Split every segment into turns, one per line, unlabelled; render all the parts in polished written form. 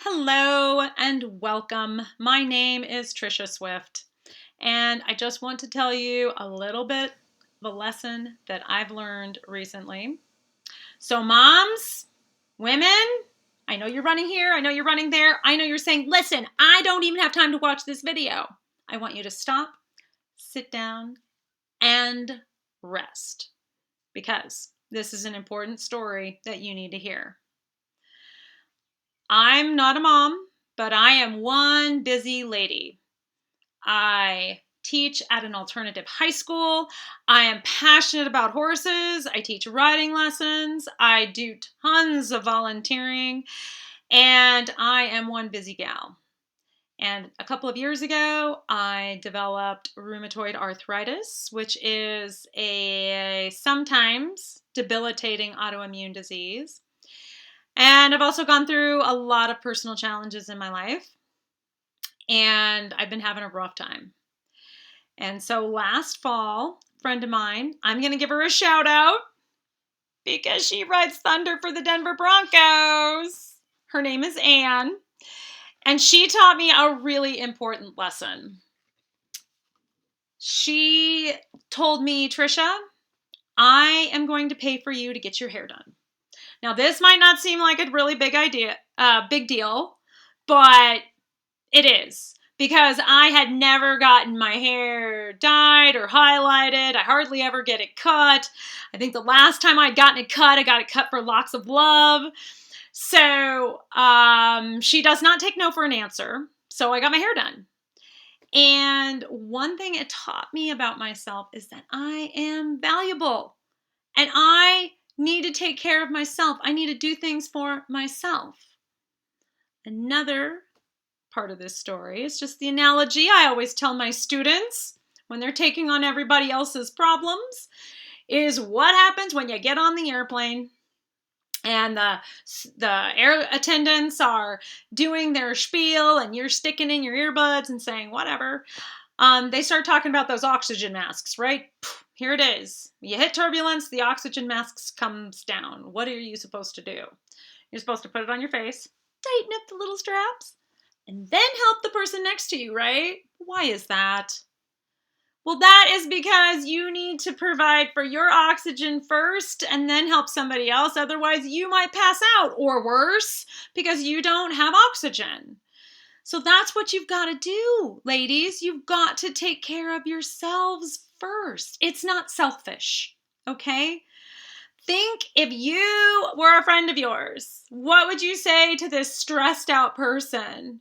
Hello and welcome. My name is Trisha Swift, and I just want to tell you a little bit of a lesson that I've learned recently. So, moms, women, I know you're running here, I know you're running there, I know you're saying, listen, I don't even have time to watch this video. I want you to stop, sit down, and rest because this is an important story that you need to hear. I'm not a mom, but I am one busy lady. I teach at an alternative high school. I am passionate about horses. I teach riding lessons. I do tons of volunteering, and I am one busy gal. And a couple of years ago, I developed rheumatoid arthritis, which is a sometimes debilitating autoimmune disease. And I've also gone through a lot of personal challenges in my life, and I've been having a rough time. And so last fall, a friend of mine, I'm going to give her a shout out because she rides thunder for the Denver Broncos. Her name is Anne, and she taught me a really important lesson. She told me, Trisha, I am going to pay for you to get your hair done. Now, this might not seem like a really big deal, but it is, because I had never gotten my hair dyed or highlighted. I hardly ever get it cut. I think the last time I'd gotten it cut, I got it cut for Locks of Love. So she does not take no for an answer. So I got my hair done. And one thing it taught me about myself is that I am valuable. And I need to take care of myself. I need to do things for myself. Another part of this story is just the analogy I always tell my students when they're taking on everybody else's problems is what happens when you get on the airplane and the air attendants are doing their spiel and you're sticking in your earbuds and saying whatever. They start talking about those oxygen masks, right? Here it is. You hit turbulence, the oxygen mask comes down. What are you supposed to do? You're supposed to put it on your face, tighten up the little straps, and then help the person next to you, right? Why is that? Well, that is because you need to provide for your oxygen first and then help somebody else. Otherwise, you might pass out, or worse, because you don't have oxygen. So that's what you've got to do, ladies. You've got to take care of yourselves first. It's not selfish, okay? Think if you were a friend of yours, what would you say to this stressed out person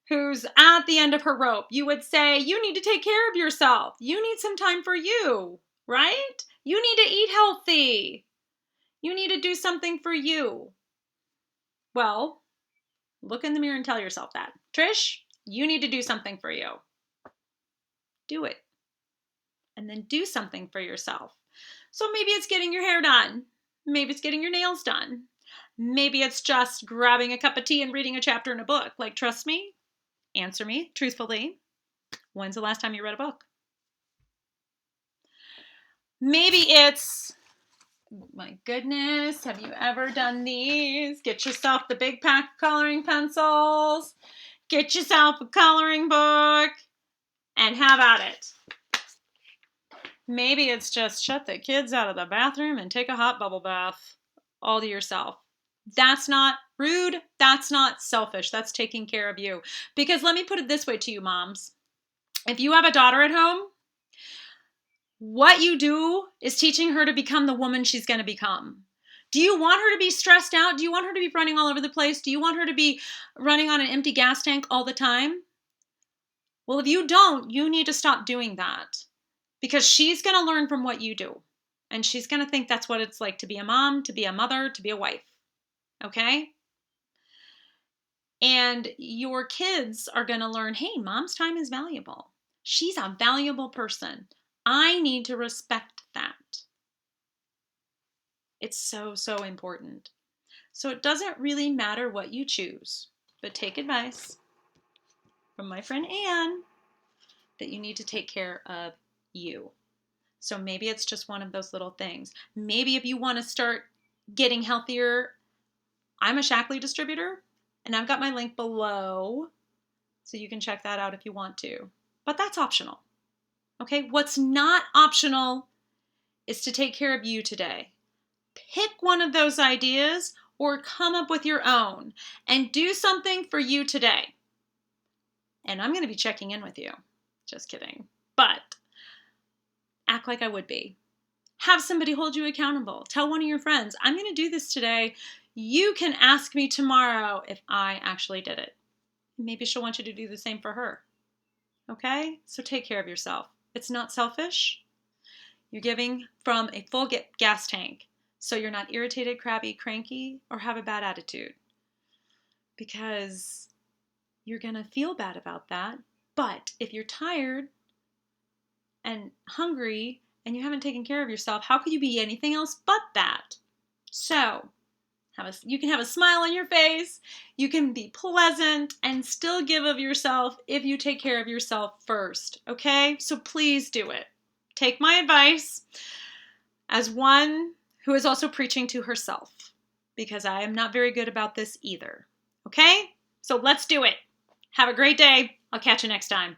who's at the end of her rope? You would say, you need to take care of yourself. You need some time for you, right? You need to eat healthy. You need to do something for you. Well, look in the mirror and tell yourself that. Trish, you need to do something for you. Do it. And then do something for yourself. So maybe it's getting your hair done. Maybe it's getting your nails done. Maybe it's just grabbing a cup of tea and reading a chapter in a book. Like, trust me, answer me truthfully. When's the last time you read a book? Maybe it's, my goodness, have you ever done these? Get yourself the big pack of coloring pencils. Get yourself a coloring book and have at it. Maybe it's just shut the kids out of the bathroom and take a hot bubble bath all to yourself. That's not rude. That's not selfish. That's taking care of you. Because let me put it this way to you, moms. If you have a daughter at home, what you do is teaching her to become the woman she's going to become. Do you want her to be stressed out? Do you want her to be running all over the place? Do you want her to be running on an empty gas tank all the time? Well, if you don't, you need to stop doing that. Because she's going to learn from what you do. And she's going to think that's what it's like to be a mom, to be a mother, to be a wife. Okay? And your kids are going to learn, hey, mom's time is valuable. She's a valuable person. I need to respect that. It's so, so important. So it doesn't really matter what you choose, but take advice from my friend Anne that you need to take care of you. So maybe it's just one of those little things. Maybe if you want to start getting healthier, I'm a Shackley distributor. And I've got my link below, so you can check that out if you want to. But that's optional. Okay? What's not optional is to take care of you today. Pick one of those ideas or come up with your own and do something for you today. And I'm going to be checking in with you. Just kidding. But act like I would be. Have somebody hold you accountable. Tell one of your friends, I'm going to do this today. You can ask me tomorrow if I actually did it. Maybe she'll want you to do the same for her. Okay? So take care of yourself. It's not selfish. You're giving from a full gas tank. So you're not irritated, crabby, cranky, or have a bad attitude. Because you're going to feel bad about that. But if you're tired and hungry and you haven't taken care of yourself, how could you be anything else but that? So you can have a smile on your face, you can be pleasant, and still give of yourself if you take care of yourself first, okay? So please do it. Take my advice as one who is also preaching to herself, because I am not very good about this either, okay? So let's do it. Have a great day. I'll catch you next time.